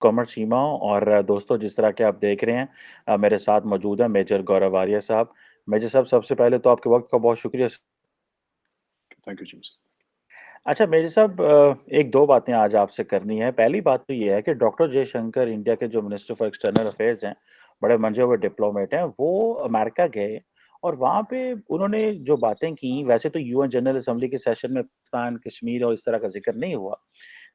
Commerce सीमा और दोस्तों जिस तरह के आप देख रहे हैं मेरे साथ मौजूद है मेजर गौरव आर्य साहब। मेजर साहब सबसे पहले तो आपके वक़्त का बहुत शुक्रिया। थैंक यू जिम्स। अच्छा मेजर साहब 1-2 बातें आज आपसे करनी है। पहली बात तो ये है कि डॉक्टर जयशंकर इंडिया के जो मिनिस्टर फॉर एक्सटर्नल अफेयर्स हैं, बड़े मंजे हुए डिप्लोमेट हैं, वो अमेरिका गए और वहाँ पे उन्होंने जो बातें की वैसे तो यूएन जनरल असेंबली के सेशन में पाकिस्तान, कश्मीर और इस तरह का ज़िक्र नहीं हुआ।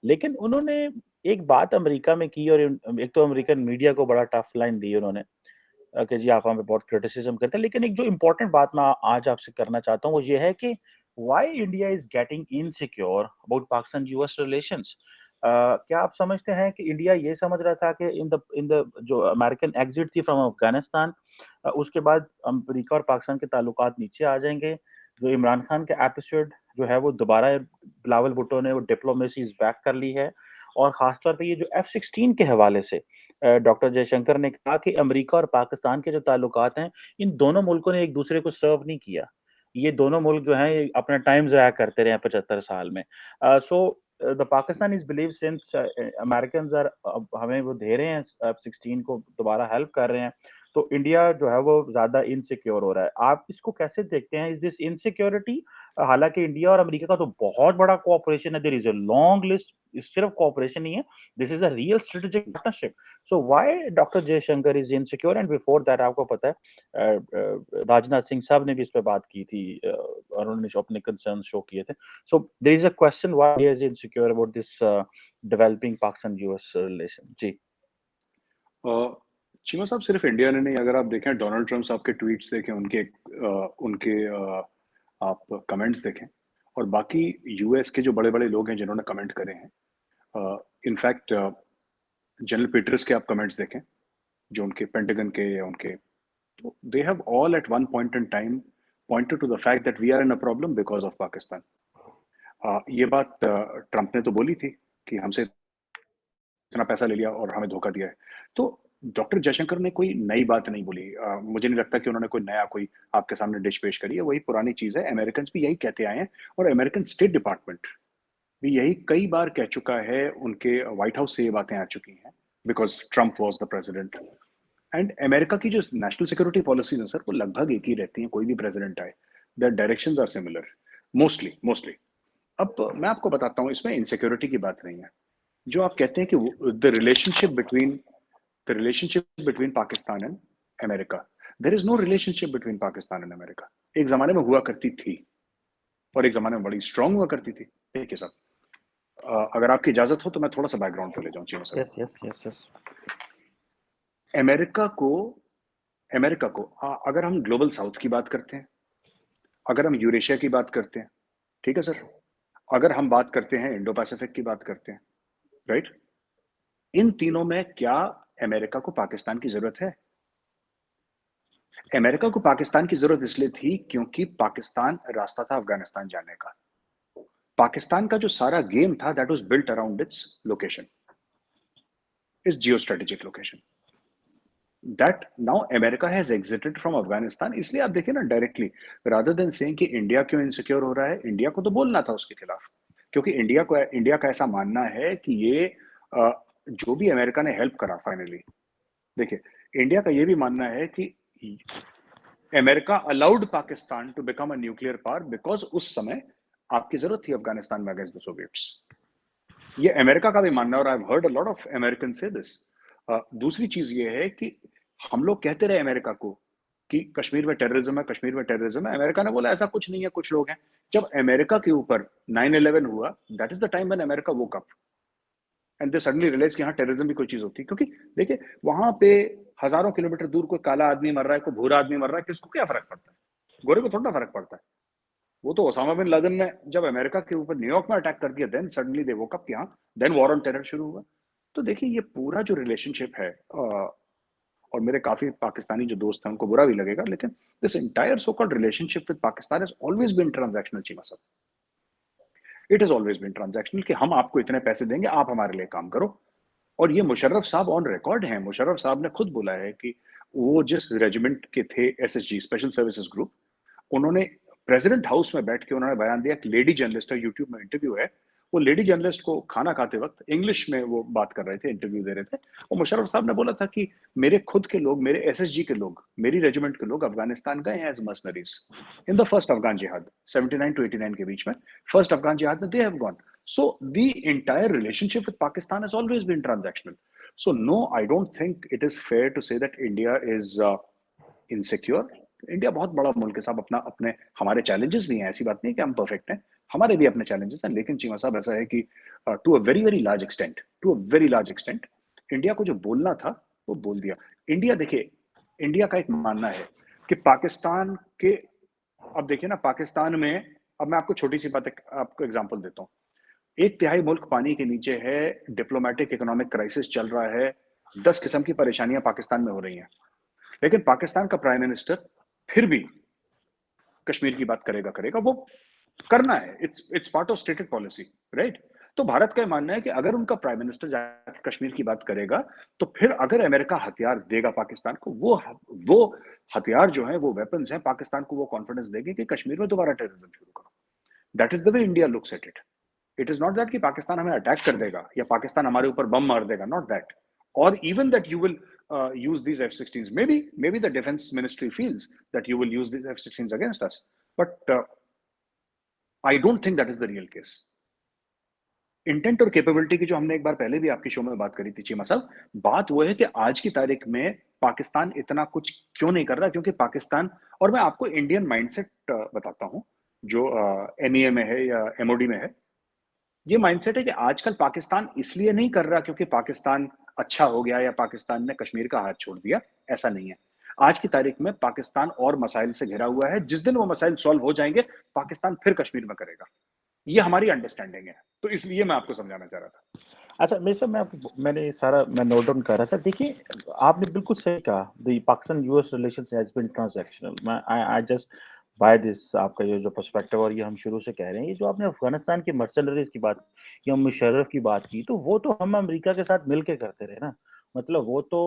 लेकिन उन्होंने एक बात अमेरिका में की और एक तो अमेरिकन मीडिया को बड़ा टफ लाइन दी उन्होंने कि जी आप हमें बहुत क्रिटिसिज्म करते हैं। लेकिन एक जो इम्पोर्टेंट बात मैं आज आपसे करना चाहता हूँ वो ये है कि why India is getting insecure about Pakistan US relations. क्या आप समझते हैं कि इंडिया ये समझ रहा था कि इन द जो अमेरिकन एग्जिट थी फ्रॉम अफगानिस्तान उसके बाद अमेरिका और पाकिस्तान के ताल्लुकात नीचे आ जाएंगे। जो इमरान खान का एपिसोड जो है वो दोबारा बिलावल भुट्टो ने वो डिप्लोमेसी इज बैक कर ली है। और खासतौर पे ये जो F-16 के हवाले से डॉक्टर जयशंकर ने कहा कि अमेरिका और पाकिस्तान के जो ताल्लुकात हैं, इन दोनों मुल्कों ने एक-दूसरे को सर्व नहीं किया। ये दोनों मुल्क जो हैं, ये अपना टाइम ज़ाया करते रहे हैं 75 साल में। The Pakistanis believe since Americans are अब हमें वो दे रहे हैं F-16 को दोबारा हेल्प कर रहे हैं, तो इंडिया जो है वो ज़्यादा इनसिक्योर हो रहा है। आप इसको कैसे देखते हैं? Is this insecurity? हालाँकि इंडिया और अमेरिका का तो बहुत बड़ा कोऑपरेशन है, there is a long list, सिर्फ कोऑपरेशन नहीं है, this is a real strategic partnership. So why doctor Jaishankar is insecure and before that आपको पता है राजनाथ सिंह साहब ने भी इस पे बात की थी और उन्होंने अपने कंसर्न शो किए थे। So there is a question why he is insecure about this developing Pakistan US relation. जी। चीमा साहब सिर्फ इंडिया ने नहीं, अगर आप देखें डोनाल्ड ट्रम्प साहब के ट्वीट्स देखें, उनके आप कमेंट्स देखें, और बाकी यूएस के जो बड़े बड़े लोग हैं जिन्होंने कमेंट करे हैं, इनफैक्ट जनरल पीटर्स के आप कमेंट्स देखें, जो उनके पेंटागन के या उनके, तो they have all at one point in time pointed to the fact that we are in a problem because of Pakistan. ये बात ट्रंप ने तो बोली थी कि हमसे इतना पैसा ले लिया और हमें धोखा दिया है। तो डॉक्टर जयशंकर ने कोई नई बात नहीं बोली। मुझे नहीं लगता कि उन्होंने कोई नया कोई आपके सामने डिश पेश करी है, वही पुरानी चीज़ है। अमेरिकन्स भी यही कहते आए हैं और अमेरिकन स्टेट डिपार्टमेंट भी यही कई बार कह चुका है। उनके व्हाइट हाउस से ये बातें आ चुकी हैं because Trump was the president. And America की जो नेशनल सिक्योरिटी पॉलिसीज हैं सर, वो लगभग एक ही रहती हैं, कोई भी प्रेसिडेंट आए। The directions are similar mostly mostly. अब मैं आपको बताता हूँ, इसमें इनसिक्योरिटी की बात नहीं है। जो आप कहते हैं कि the relationship between Pakistan and America, there is no relationship between Pakistan and America. एक जमाने में हुआ करती थी और एक जमाने में बड़ी स्ट्रांग हुआ करती थी। देखिए साहब, अगर आपकी इजाजत हो तो मैं थोड़ा सा बैकग्राउंड पे ले जाऊं चीमा साहब। Yes, yes, yes, yes. America को अमेरिका को अगर हम ग्लोबल साउथ की बात करते हैं, अगर हम यूरेशिया की बात करते हैं, ठीक है सर, अगर हम बात करते हैं इंडो पैसिफिक की बात करते हैं, राइट, इन तीनों में क्या अमेरिका को पाकिस्तान की जरूरत है? अमेरिका को पाकिस्तान की जरूरत इसलिए थी क्योंकि पाकिस्तान रास्ता था अफगानिस्तान जाने का। पाकिस्तान का जो सारा गेम था that was built around its location, it's geo strategic location. That now America has exerted from Afghanistan. इसलिए आप देखिए ना, डायरेक्टली रादर देन सेइंग कि इंडिया क्यों इनसिक्योर हो रहा है, इंडिया को तो बोलना था उसके खिलाफ। क्योंकि इंडिया का ऐसा मानना है कि ये जो भी अमेरिका ने हेल्प करा फाइनली, देखिए, इंडिया का ये भी मानना है कि America allowed Pakistan to become a nuclear power because उस समय आपकी जरूरत थी अफगानिस्तान में अगेंस्ट द सोवियट्स। ये अमेरिका का भी मानना है और I have heard a lot of American से दिस। दूसरी चीज ये है कि हम लोग कहते रहे अमेरिका को कि कश्मीर में टेररिज्म है, कश्मीर में टेररिज्म है। अमेरिका ने बोला ऐसा कुछ नहीं है, कुछ लोग हैं। जब अमेरिका के ऊपर 9/11 हुआ, that is the time when America woke up and they suddenly realise कि हाँ, टेररिज्म भी कोई चीज होती है। क्योंकि देखिए, वहां पे हजारों किलोमीटर दूर कोई काला आदमी मर रहा है, कोई भूरा आदमी मर रहा है, किसको क्या फर्क पड़ता है? गोरे को थोड़ा फर्क पड़ता है। वो तो ओसामा बिन लादेन ने जब अमेरिका के ऊपर न्यूयॉर्क में अटैक कर दिया, then suddenly they woke up कि हाँ, देन वॉर ऑन टेरर शुरू हुआ। तो देखिए, ये पूरा जो रिलेशनशिप है, और मेरे काफी पाकिस्तानी जो दोस्त हैं उनको बुरा भी लगेगा, लेकिन this entire so called relationship with Pakistan has always been transactional Cheema साहब। It has always been transactional कि हम आपको इतने पैसे देंगे, आप हमारे लिए काम करो। और ये मुशर्रफ साहब ऑन रिकॉर्ड हैं। मुशर्रफ साहब ने खुद बोला है कि वो जिस रेजिमेंट के थे, एसएसजी स्पेशल सर्विसेज ग्रुप, उन्होंने प्रेसिडेंट हाउस में बैठ के उन्होंने बयान दिया, कि लेडी जर्नलिस्ट है, यूट्यूब में इंटरव्यू है, वो लेडी जर्नलिस्ट को खाना खाते वक्त इंग्लिश में वो बात कर रहे थे, इंटरव्यू दे रहे थे, और मुशर्रफ साहब ने बोला था कि मेरे खुद के लोग, मेरे एसएसजी के लोग, मेरी रेजिमेंट के लोग अफगानिस्तान गए हैं as mercenaries in the first Afghan जिहाद 79 to 89 के बीच में, फर्स्ट अफगान जिहाद में they have gone. So the entire relationship with Pakistan has always been transactional. So no, I don't think it is fair to say that India is insecure. India बहुत बड़ा मुल्क है साहब, अपना अपने हमारे चैलेंजेस भी हैं, ऐसी बात नहीं कि हम परफेक्ट हैं, हमारे भी अपने चैलेंजेस हैं, लेकिन चीमा साहब ऐसा है कि to a very large extent India को जो बोलना था वो बोल दिया. इंडिया, देखिए, इंडिया का एक मानना है कि पाकिस्तान के, अब देखिए ना, पाकिस्तान में, अब मैं आपको छोटी सी बात आपको एग्जांपल देता हूँ. एक तिहाई मुल्क पानी के नीचे है, डिप्लोमेटिक इकोनॉमिक क्राइसिस चल रहा है, 10 किस्म की परेशानियां पाकिस्तान में हो रही हैं, लेकिन पाकिस्तान का प्राइम मिनिस्टर फिर भी कश्मीर की बात करेगा, वो करना है, it's part of stated policy, right. तो भारत का मानना है कि अगर उनका प्राइम मिनिस्टर जाकर कश्मीर की बात करेगा, तो फिर अगर अमेरिका हथियार देगा पाकिस्तान को, वो हथियार जो है, वो वेपन्स हैं, पाकिस्तान को वो कॉन्फिडेंस देंगे कि कश्मीर में दोबारा टेररिज्म शुरू करो. That is the way India looks at it. It is not that कि पाकिस्तान हमें अटैक कर देगा या पाकिस्तान हमारे ऊपर बम मार देगा, नॉट दैट, और even that you will use these F-16s. Maybe the defense ministry feels that you will use these F-16s against us, but I don't think that is the real case. Intent और capability की जो हमने एक बार पहले भी आपकी show में बात करी थी चीमा साहब, बात वो है कि आज की तारीख में पाकिस्तान इतना कुछ क्यों नहीं कर रहा, क्योंकि पाकिस्तान, और मैं आपको इंडियन माइंडसेट बताता हूं जो एमईए में है या एमओडी में है. ये माइंडसेट है कि आजकल पाकिस्तान इसलिए नहीं कर रहा क्योंकि पाकिस्तान अच्छा हो गया या पाकिस्तान ने कश्मीर का हाथ छोड़ दिया, ऐसा नहीं है. आज की तारीख में पाकिस्तान और मसाइल से घिरा हुआ है, जिस दिन वो मसाइल सॉल्व हो जाएंगे, पाकिस्तान फिर कश्मीर में करेगा. ये हमारी अंडरस्टैंडिंग है, तो इसलिए मैं आपको समझाना चाह रहा था. अच्छा, मेरे साहब, मैंने सारा मैं नोट डाउन कर रहा था. देखिए, आपने बिल्कुल सही कहा, the Pakistan US relations has been transactional. मैं आई जस्ट बाय दिस, आपका ये जो पर्सपेक्टिव, और ये हम शुरू से कह रहे हैं. ये जो आपने अफगानिस्तान के मर्सनरीज की बात या मुशर्रफ की बात की, तो वो तो हम अमेरिका के साथ मिलके करते रहे ना. मतलब वो तो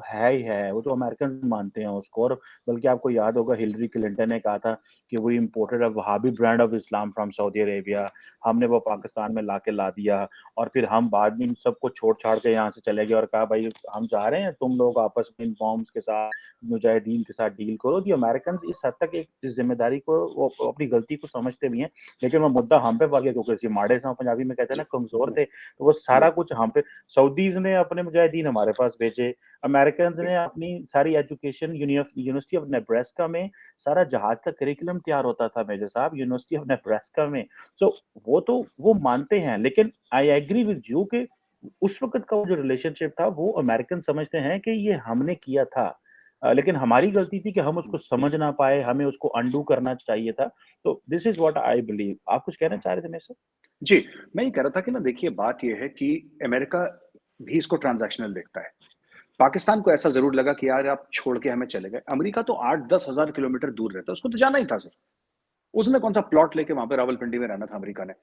है ही है, वो तो अमेरिकन मानते हैं उसको. और बल्कि आपको याद होगा, हिलरी क्लिंटन ने कहा था कि वो imported a Wahhabi brand of Islam from Saudi Arabia. हमने वो पाकिस्तान में ला दिया, और फिर हम बाद में इन सबको छोड़ छाड़ के यहाँ से चले गए और कहा, भाई हम चाह रहे हैं तुम लोग आपस में इन बॉम्ब्स के साथ, मुजाहिदीन के साथ डील करो. दी अमेरिकन इस हद तक एक इस जिम्मेदारी को, वो अपनी गलती को समझते भी हैं, लेकिन वो मुद्दा हम पे पड़ गया क्योंकि माड़े से पंजाबी में कहते हैं ना, कमजोर थे, तो वो सारा कुछ हम पे. सऊदीज ने अपने मुजाहिदीन हमारे पास भेजे, अमेरिकन ने अपनी सारी एजुकेशन, यूनिवर्सिटी ऑफ नेब्रास्का में सारा जहाज का करिकुलम तैयार होता था मेजर साहब, यूनिवर्सिटी ऑफ नेब्रास्का में. सो वो मानते हैं, लेकिन आई एग्री विद यू कि उस वक्त का वो जो रिलेशनशिप था, वो अमेरिकन समझते हैं कि ये हमने किया था. लेकिन हमारी गलती थी कि हम उसको समझ ना पाए, हमें उसको अंडू करना चाहिए था. तो this is what I believe. आप कुछ कहना चाह रहे थे मेरे से? जी, मैं ये कह रहा था कि ना, देखिए, बात ये है कि अमेरिका भी इसको ट्रांजैक्शनल देखता है. पाकिस्तान को ऐसा जरूर लगा कि यार आप छोड़ के हमें चले गए. अमेरिका तो 8-10 हजार किलोमीटर दूर रहता है, उसको तो जाना ही था सर. उसने कौन सा प्लॉट लेके वहां पे रावलपिंडी में रहना था अमेरिका ने.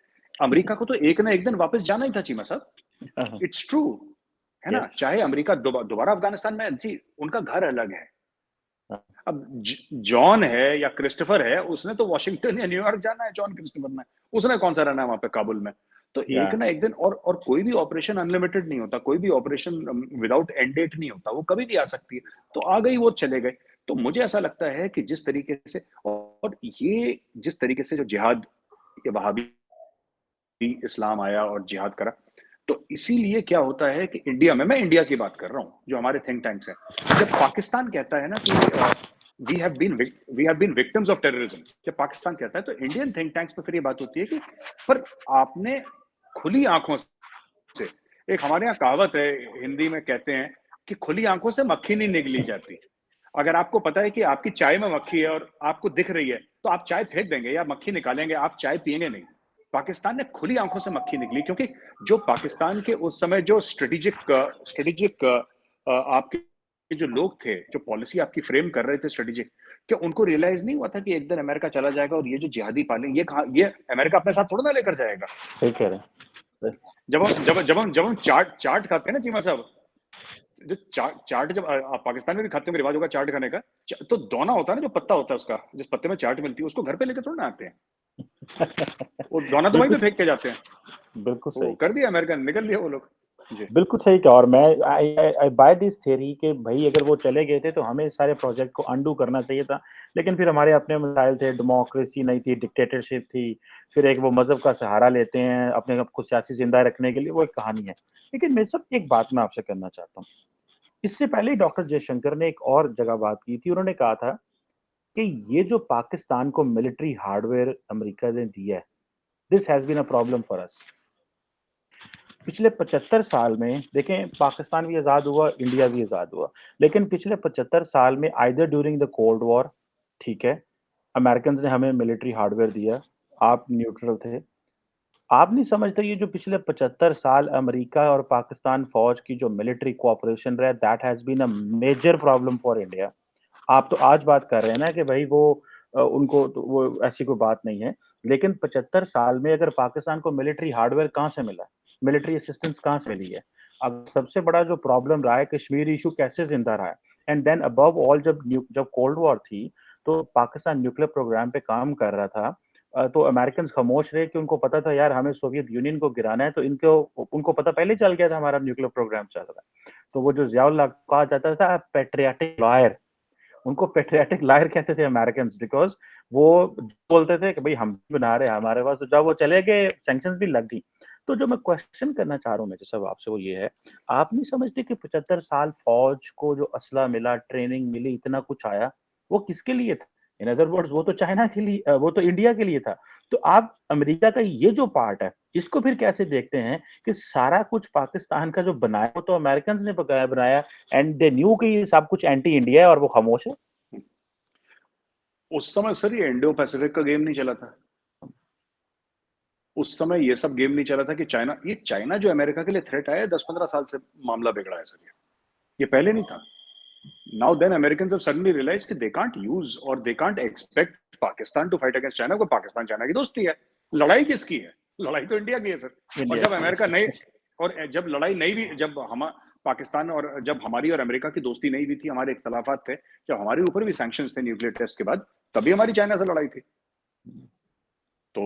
अमेरिका को तो एक ना एक दिन वापस जाना ही था चीमा साहब. इट्स ट्रू, है ना. यस. चाहे अमेरिका दोबारा अफगानिस्तान में, जी, उनका घर अलग है. अब जॉन है या क्रिस्टोफर है, उसने तो वॉशिंगटन या न्यूयॉर्क जाना है. जॉन क्रिस्टोफर ने, उसने कौन सा रहना है वहां पे काबुल में. तो एक ना एक दिन, और कोई भी ऑपरेशन अनलिमिटेड नहीं होता, कोई भी ऑपरेशन विदाउट एंड डेट नहीं होता, वो कभी भी आ सकती है. तो आ गई, वो चले गए. तो मुझे ऐसा लगता है कि जिस तरीके से, और ये जिस तरीके से जो जिहाद, ये वहाबी इस्लाम आया और जिहाद करा, तो इसीलिए क्या होता है कि इंडिया में, मैं इंडिया की बात कर रहा हूं, जो हमारे थिंक टैंक्स हैं, जब पाकिस्तान कहता है ना कि we have been victims of terrorism, जब पाकिस्तान कहता है, तो इंडियन थिंक टैंक्स में फिर ये बात होती है कि पर आपने खुली आंखों से, एक हमारे यहाँ कहावत है, हिंदी में कहते हैं कि खुली आंखों से मक्खी नहीं निगली जाती. अगर आपको पता है कि आपकी चाय में मक्खी है और आपको दिख रही है, तो आप चाय फेंक देंगे या मक्खी निकालेंगे, आप चाय पिएंगे नहीं. पाकिस्तान ने खुली आंखों से मक्खी निकली, क्योंकि जो पाकिस्तान के उस समय जो स्ट्रेटेजिक आपके जो लोग थे, जो पॉलिसी आपकी फ्रेम कर रहे थे स्ट्रेटेजिक, क्या उनको रियलाइज नहीं हुआ था कि एक दिन अमेरिका चला जाएगा और ये जो जिहादी पालेंगे, ये अमेरिका अपने साथ थोड़ा ना लेकर जाएगा. सही कह रहे हैं. जब हम चाट खाते हैं ना चीमा साहब, जो चाट जब आप पाकिस्तान में भी खाते हो, रिवाज होगा चाट खाने का, तो दोना होता है ना, जो पत्ता होता है उसका, जिस पत्ते में चाट मिलती है, उसको घर पे लेके थोड़ा ना आते हैं. वो दाना तो वहीं पे बिल्कुल, फेंक के जाते हैं। बिल्कुल वो सही। कर दिया अमेरिका ने, निकल लिया वो लोग। जी। बिल्कुल सही कहा और मैं आई बाय दिस थ्योरी कि भाई अगर वो चले गए थे तो हमें इस सारे प्रोजेक्ट को अंडू करना चाहिए था। लेकिन फिर हमारे अपने मसाइल थे, डेमोक्रेसी नहीं थी, डिक्टेटरशिप थी, फिर एक वो मज़हब का सहारा लेते हैं अपने आप को सियासी ज़िंदा रखने के लिए, वो एक कहानी है। लेकिन मैं सब एक बात मैं आपसे करना चाहता हूँ। इससे पहले डॉक्टर जयशंकर ने एक और जगह बात की थी, उन्होंने कहा था कि ये जो पाकिस्तान को मिलिट्री हार्डवेयर अमेरिका ने दिया है, this has been a problem for us. पिछले 75 साल में देखें पाकिस्तान भी आज़ाद हुआ, इंडिया भी आज़ाद हुआ। लेकिन पिछले 75 साल में either during the cold war, ठीक है, अमेरिकन्स ने हमें मिलिट्री हार्डवेयर दिया, आप न्यूट्रल थे। आप नहीं समझते ये जो पिछले 75 साल अमेरिका और पाकिस्तान फौज की जो मिलिट्री कोऑपरेशन रहा है, that has been a major problem for India. आप तो आज बात कर रहे हैं ना कि भाई वो उनको तो वो ऐसी कोई बात नहीं है। लेकिन 75 साल में अगर पाकिस्तान को मिलिट्री हार्डवेयर कहाँ से मिला? मिलिट्री असिस्टेंस कहाँ से मिली है? अब सबसे बड़ा जो प्रॉब्लम रहा है कश्मीर इश्यू कैसे ज़िंदा रहा है? एंड देन अबव ऑल जब कोल्ड वॉर थी, तो पाकिस्तान न्यूक्लियर प्रोग्राम पे काम कर रहा था। तो अमेरिकन्स खामोश रहे कि उनको पता था यार हमें सोवियत यूनियन को गिराना है तो इनको उनको पता पहले ही चल गया था हमारा न्यूक्लियर प्रोग्राम चल रहा है। तो वो जो ज़ियाउल हक कहा जाता था पैट्रियोटिक लॉयर, उनको पैट्रियोटिक लायर कहते थे अमेरिकन्स बिकॉज़ वो बोलते थे कि भाई हम भी बना रहे हैं हमारे पास, तो जब वो चले गए सैंक्शंस भी लग गई। तो जो मैं क्वेश्चन करना चाह रहा हूँ मेजर साहब आपसे वो ये है, आप नहीं समझते कि 75 साल फौज को जो असला मिला, ट्रेनिंग मिली, इतना कुछ आया, वो किसके लिए था? इन अदर वर्ड्स वो तो चाइना के लिए वो तो इंडिया के लिए था। तो आप अमेरिका का ये जो पार्ट है, इसको फिर कैसे देखते हैं कि सारा कुछ पाकिस्तान का जो बनाया वो तो अमेरिकन्स ने बकाया बनाया एंड दे न्यू कि ये सब कुछ एंटी इंडिया है और वो खामोश है? उस समय सर ये इंडो पैसिफिक का गेम नहीं चला था। उस समय ये सब गेम नहीं चला था कि चाइना जो अमेरिका के लिए थ्रेट आया 10-15 साल से मामला बिगड़ा है सर। ये पहले नहीं था। Now then American have suddenly realise कि दे कांट यूज और they can't expect Pakistan to fight against China, को पाकिस्तान चाइना की दोस्ती है। लड़ाई किसकी है? लड़ाई तो इंडिया की है सर। और इंडिया जब की अमेरिका नहीं, है। और जब लड़ाई नहीं भी, जब हम पाकिस्तान और जब हमारी और अमेरिका की दोस्ती नहीं भी थी, हमारे इख्तलाफात थे, जब हमारे ऊपर भी सैंक्शंस थे न्यूक्लियर टेस्ट के बाद, तभी हमारी चाइना से लड़ाई थी। तो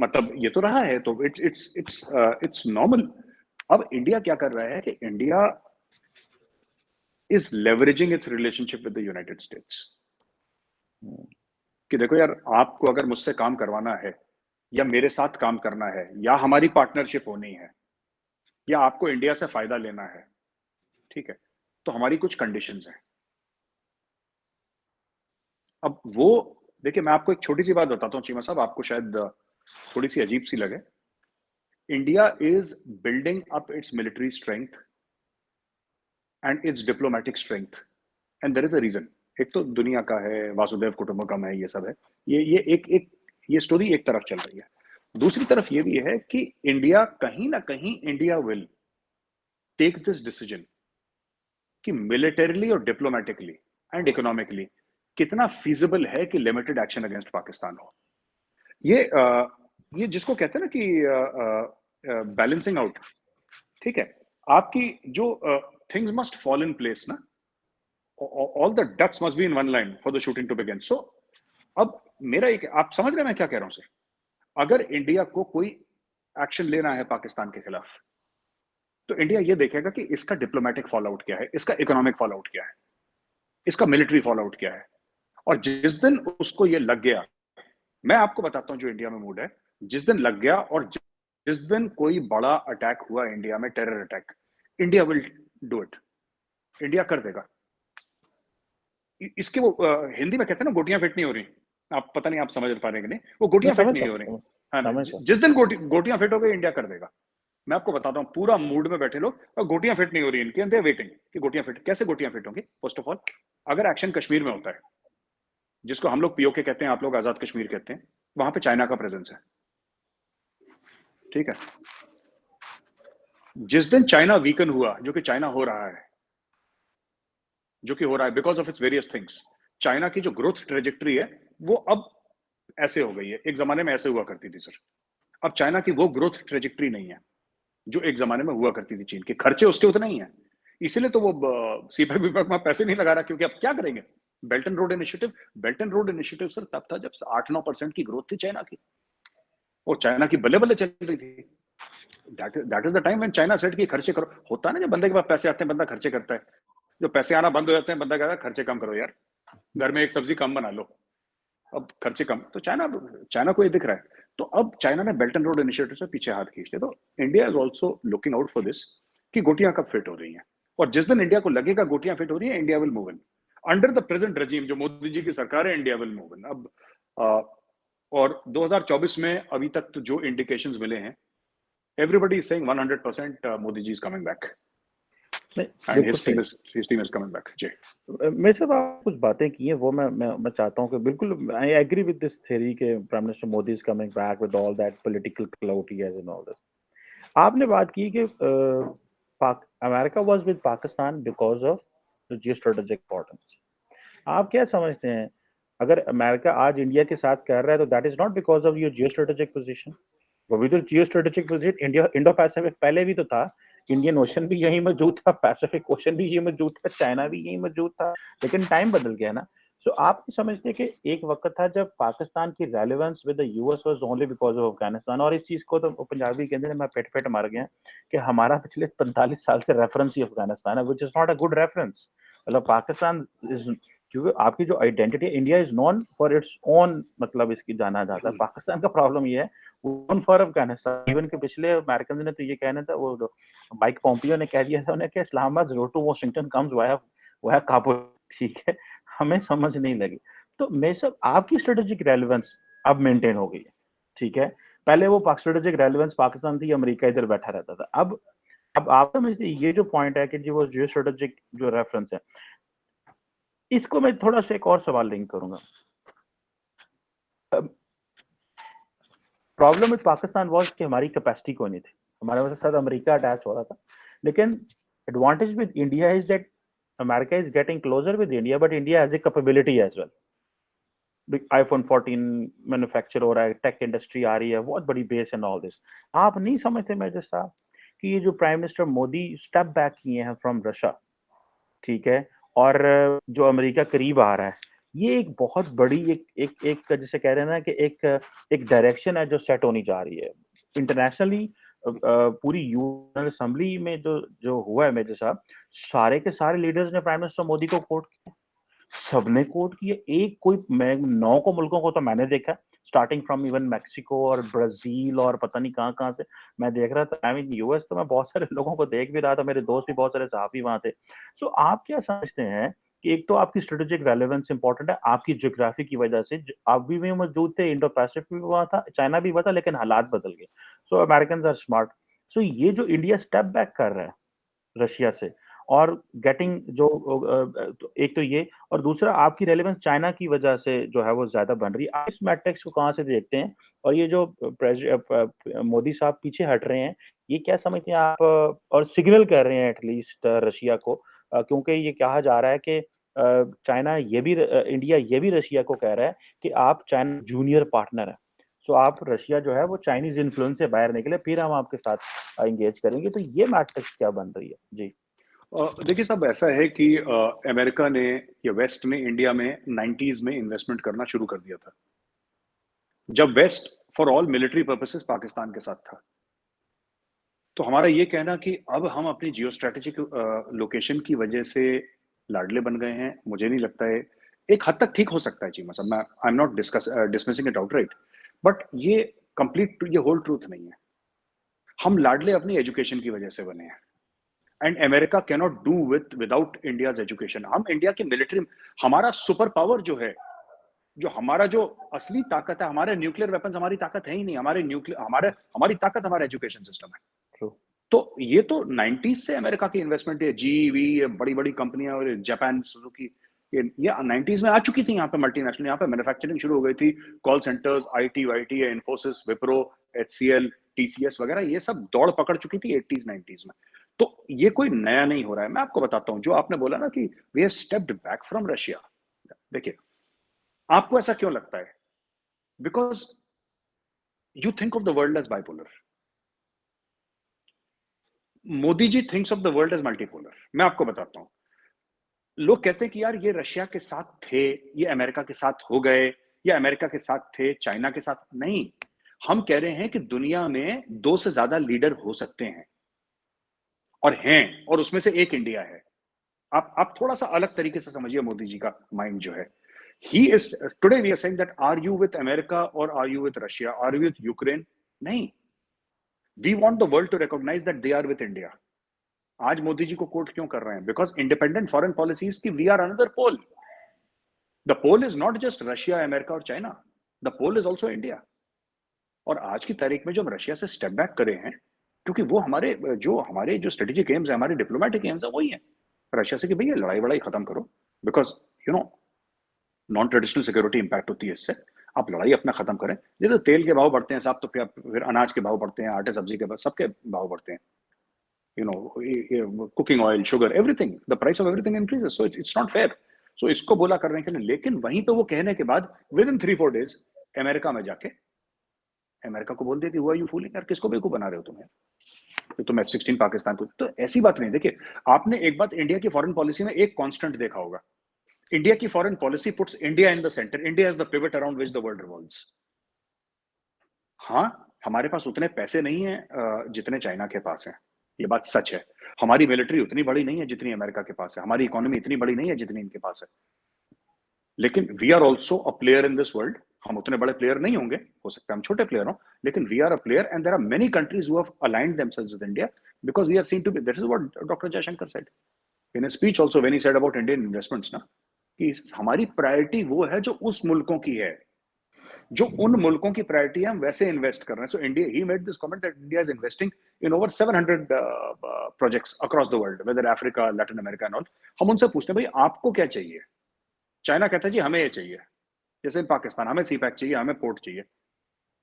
मतलब ये तो रहा है, तो इट्स नॉर्मल। अब इंडिया क्या कर रहा है कि India is leveraging it's relationship with the United states. कि देखो यार, आपको अगर मुझसे काम करवाना है, या मेरे साथ काम करना है, या हमारी पार्टनरशिप होनी है, या आपको इंडिया से फायदा लेना है, ठीक है, तो हमारी कुछ कंडीशंस हैं। अब वो, देखिए मैं आपको एक छोटी सी बात बताता हूँ चीमा साहब, आपको शायद थोड़ी सी अजीब सी लगे। India is building up its military strength and its diplomatic strength, and there is a reason. एक तो दुनिया का है, वासुदेव कुटुंबकम है, ये सब है। ये एक ये स्टोरी एक तरफ चल रही है। दूसरी तरफ ये भी है कि इंडिया कहीं ना कहीं, India will take this decision कि मिलिटरीली और डिप्लोमेटिकली एंड इकोनॉमिकली कितना फीजिबल है कि लिमिटेड एक्शन अगेंस्ट पाकिस्तान हो। ये ये जिसको कहते हैं ना कि बैलेंसिंग आउट, ठीक है, आपकी जो things must fall in place ना, all the ducks must be in one line for the shooting to begin. So अब मेरा एक, आप समझ रहे हैं मैं क्या कह रहा हूं सर? अगर इंडिया को कोई एक्शन लेना है पाकिस्तान के खिलाफ, तो इंडिया ये देखेगा कि इसका डिप्लोमेटिक फॉल आउट क्या है, इसका इकोनॉमिक फॉल आउट क्या है, इसका मिलिट्री फॉल आउट क्या है। और जिस दिन उसको ये लग गया, मैं आपको बताता हूं जो इंडिया में मूड है, जिस दिन लग गया और जिस दिन कोई बड़ा अटैक हुआ इंडिया में, terror attack, India will do it. India कर देगा। इसके वो हिंदी में कहते हैं ना, गोटियां फिट नहीं हो रही। आप पता नहीं आप समझ पा रहे हैं कि नहीं, वो मैं गोटियां फिट समझ नहीं हो रही। सकता हूँ, है ना? समझ सकता जिस दिन गोटियां फिट हो गई, इंडिया कर देगा। मैं आपको बताता हूँ, पूरा मूड में बैठे लोग, और गोटियां फिट नहीं हो रही इनकी, एंड वेटिंग कि गोटियां फिट। कैसे गोटियां फिट होंगी? फर्स्ट ऑफ ऑल, अगर एक्शन कश्मीर में होता है, जिसको हम लोग पीओके कहते हैं, आप लोग आजाद कश्मीर कहते हैं, वहां पे चाइना का प्रेजेंस है, ठीक है। जिस दिन चाइना वीकन हुआ, जो कि चाइना हो रहा है, जो कि हो रहा है because of its various things, China की जो ग्रोथ ट्रेजेक्ट्री है, वो अब ऐसे हो गई है। एक जमाने में ऐसे हुआ करती थी सर। अब चाइना की वो ग्रोथ ट्रेजेक्ट्री नहीं है जो एक जमाने में हुआ करती थी। चीन के खर्चे उसके उतने ही हैं, इसीलिए तो वो सीपैक विपैक में पैसे नहीं लगा रहा, क्योंकि अब क्या करेंगे? Belt and road initiative, belt and road initiative sir तब था जब 8-9% की ग्रोथ थी चाइना की। वो चाइना की बल्ले बल्ले चल रही थी। That is the time when China said कि खर्चे करो। होता है ना, जब बंदे के पास पैसे आते हैं बंदा खर्चे करता है, जो पैसे आना बंद हो जाते हैं बंदा कहता है खर्चे कम करो यार, घर में एक सब्जी कम बना लो, अब खर्चे कम। तो चाइना चाइना को ये दिख रहा है। तो अब चाइना ने बेल्ट एंड रोड इनिशिएटिव से पीछे हाथ खींच लिया। तो India is also looking out for this कि गोटियां कब फिट हो रही हैं, और जिस दिन इंडिया को लगेगा गोटियां फिट हो रही है, India will move in under the present regime, जो मोदी जी की सरकार है, इंडिया विल मूव इन। अब और 2024 में अभी तक तो जो इंडिकेशंस मिले हैं, everybody is saying 100% Modi ji is coming back नहीं, and बिल्कुल सही। his team is coming back. जी। मेरे साथ आप कुछ बातें की हैं, वो मैं चाहता हूँ कि बिल्कुल I agree with this theory के prime minister Modi is coming back with all that political cloud he has and all this. आपने बात की कि America was with Pakistan because of the geostrategic importance. आप क्या समझते हैं, अगर अमेरिका आज इंडिया के साथ कर रहा है तो that is not because of your geo strategic position? वो भी तो geo strategic position India Indo Pacific पहले भी तो था। इंडियन ओशन भी यही मौजूद था, पैसिफिक ओशन भी यही मौजूद था, चाइना भी यही मौजूद था, लेकिन टाइम बदल गया ना। सो आप समझते हैं कि एक वक्त था जब पाकिस्तान की relevance with the US was only because of Afghanistan, और इस चीज को तो पंजाबी कहते हैं मैं पेट पेट मार गया कि हमारा पिछले 45 साल से रेफरेंस ही अफगानिस्तान है, which is not a good reference. मतलब पाकिस्तान इज, क्योंकि आपकी जो आइडेंटिटी है, India is known for its own, मतलब इसकी जाना जाता है। पाकिस्तान का प्रॉब्लम ये है वन फॉर अफगानिस्तान। इवन के पिछले अमेरिकन ने तो ये कहना था, वो माइक पॉम्पियो ने कह दिया था उन्हें कि Islamabad road to Washington comes via via Kabul. ठीक है, हमें समझ नहीं लगी। तो मेरे सब आपकी स्ट्रेटेजिक रेलेवेंस अब मेंटेन हो गई है, ठीक है। पहले वो स्ट्रेटेजिक रेलेवेंस पाकिस्तान थी, अमेरिका इधर बैठा रहता था। अब आप समझते ये जो पॉइंट है कि जी वो जियो स्ट्रेटेजिक जो रेफरेंस है, इसको मैं थोड़ा सा एक और सवाल लिंक करूंगा। प्रॉब्लम विद पाकिस्तान वाज कि हमारी कैपेसिटी कोई नहीं थी, हमारे साथ अमेरिका अटैच हो रहा था। लेकिन advantage with India is that America is getting closer with India, but India has a capability as well. IPhone 14 manufacture हो रहा है, टेक इंडस्ट्री आ रही है, बहुत बड़ी बेस एंड ऑल दिस। आप नहीं समझते मेजर साहब कि ये जो prime minister Modi step back किए हैं फ्रॉम रशिया, ठीक है, और जो अमेरिका करीब आ रहा है, ये एक बहुत बड़ी एक जिसे कह रहे हैं ना कि एक डायरेक्शन है जो सेट होनी जा रही है इंटरनेशनली। पूरी यूएन असेंबली में जो जो हुआ है मेजर साहब, सारे के सारे लीडर्स ने प्राइम मिनिस्टर मोदी को कोट किया, सबने कोट किया। एक कोई, मैं 9 को मुल्कों को तो मैंने देखा, स्टार्टिंग फ्रॉम इवन मैक्सिको और ब्राजील और पता नहीं कहाँ-कहाँ से मैं देख रहा था। आई मीन यूएस तो मैं बहुत सारे लोगों को देख भी रहा था, मेरे दोस्त भी बहुत सारे सहाफ़ी वहाँ थे। सो आप क्या समझते हैं कि एक तो आपकी स्ट्रेटेजिक रेलेवेंस इंपॉर्टेंट है, आपकी ज्योग्राफी की वजह से आप भी मौजूद थे, इंडो पैसिफिक भी वहाँ था, चाइना भी हुआ था, लेकिन हालात बदल गए। So American are smart. So ये जो इंडिया स्टेप बैक कर रहा है रशिया से, और गेटिंग जो तो एक तो ये, और दूसरा आपकी रेलेवेंस चाइना की वजह से जो है वो ज्यादा बन रही है। आप इस मैट्रिक्स को कहाँ से देखते हैं? और ये जो मोदी साहब पीछे हट रहे हैं, ये क्या समझते हैं आप? और सिग्नल कर रहे हैं एटलीस्ट रशिया को, क्योंकि ये कहा जा रहा है कि चाइना ये भी इंडिया ये भी रशिया को कह रहा है कि आप चाइना जूनियर पार्टनर है। सो आप रशिया जो है वो चाइनीज इन्फ्लुएंस से बाहर निकले, फिर हम आपके साथ एंगेज करेंगे। तो ये मैट्रिक्स क्या बन रही है? जी। देखिए साहब, ऐसा है कि अमेरिका ने या वेस्ट ने इंडिया में 90s में इन्वेस्टमेंट करना शुरू कर दिया था, जब West for all military purposes Pakistan के साथ था। तो हमारा ये कहना कि अब हम अपनी जियो स्ट्रेटेजिक लोकेशन की वजह से लाडले बन गए हैं, मुझे नहीं लगता है। एक हद तक ठीक हो सकता है जी, मतलब मैं आई am not dismissing it outright, but ये कंप्लीट ये होल ट्रूथ नहीं है। हम लाडले अपनी एजुकेशन की वजह से बने हैं, and America can not do without India's education. हम इंडिया की मिलिट्री, हमारा सुपर पावर जो है, जो हमारा जो असली ताकत है, हमारे न्यूक्लियर वेपन्स हमारी ताकत है ही नहीं। हमारे न्यूक्लियर हमारी ताकत हमारा एजुकेशन सिस्टम है। ट्रू। तो ये तो 90s से अमेरिका की इन्वेस्टमेंट है, जीवी, ये बड़ी बड़ी कंपनियां, और जापान सुजुकी, ये 90s में आ चुकी थी यहाँ पे मल्टीनेशनल, यहाँ पे मैन्युफैक्चरिंग शुरू हो गई थी। कॉल सेंटर्स, आईटी वाईटी, इन्फोसिस, विप्रो, एचसीएल, टीसीएस वगैरह, ये सब दौड़ पकड़ चुकी थी 80s 90s में। तो ये कोई नया नहीं हो रहा है। मैं आपको बताता हूँ, जो आपने बोला ना कि we have stepped back from Russia, देखिए आपको ऐसा क्यों लगता है? Because you think of the world as bipolar, Modi ji thinks of the world as multipolar. मैं आपको बताता हूं, लोग कहते हैं कि यार ये रशिया के साथ थे, ये अमेरिका के साथ हो गए, या अमेरिका के साथ थे चाइना के साथ नहीं। हम कह रहे हैं कि दुनिया में 2 से ज्यादा लीडर हो सकते हैं और हैं, और उसमें से एक इंडिया है। आप थोड़ा-सा अलग तरीके से समझिए मोदी जी का माइंड जो है। He is today we are saying that are you with America और are you with Russia, are you with Ukraine? नहीं, we want the world to recognise that they are with India. आज मोदी जी को quote क्यों कर रहे हैं? Because independent foreign policies की we are another pole. The pole is not just Russia, America और China, the pole is also India. और आज की तारीख में जो हम रशिया से स्टेप बैक करे हैं, क्योंकि वो हमारे जो स्ट्रेटेजिक एम्स है, हमारे डिप्लोमेटिक एम्स है, वही है रशिया से कि भैया लड़ाई वड़ाई खत्म करो, because you know non traditional security impact होती है इससे। आप लड़ाई अपना खत्म करें। ये तो तेल के भाव बढ़ते हैं साहब, तो फिर अनाज के भाव बढ़ते हैं, आटे सब्जी के भाव, सबके भाव बढ़ते हैं। You know cooking oil, sugar, everything, the price of everything increases, so it's not fair. So इसको बोला करने के लिए, लेकिन वहीं पे वो कहने के बाद विद इन 3-4 डेज अमेरिका में जाके अमेरिका को बोल दिया कि हुआ यू फूलिंग, यार किसको बेवकूफ बना रहे हो तुम यार, कि तुम F-16 पाकिस्तान को। तो ऐसी बात नहीं। देखिए, आपने एक बात इंडिया की फॉरेन पॉलिसी में एक कांस्टेंट देखा होगा, इंडिया की foreign policy puts India in the centre, India is the pivot around which the world revolves. हाँ, हमारे पास उतने पैसे नहीं है जितने चाइना के पास है, ये बात सच है। हमारी मिलिट्री उतनी बड़ी नहीं है जितनी अमेरिका के पास है, हमारी इकोनॉमी इतनी बड़ी नहीं है जितनी इनके पास है, लेकिन we are also a player in this world. हम उतने बड़े प्लेयर नहीं होंगे, हो सकता है हम छोटे प्लेयर हों, लेकिन we are a player and there are many countries who have aligned themselves with India because we are seen to be, that is what doctor Jaishankar said in a speech also when he said about Indian investments ना, कि हमारी priority वो है जो उस मुल्कों की है, जो उन मुल्कों की प्रायोरिटी है, हम वैसे इन्वेस्ट कर रहे हैं। So India, he made this comment that India is investing in over 700 projects across the world, whether Africa, Latin America and all. हम उनसे पूछते हैं भाई आपको क्या चाहिए? चाइना कहता है जी हमें ये चाहिए, जैसे पाकिस्तान हमें सी पैक चाहिए, हमें पोर्ट चाहिए।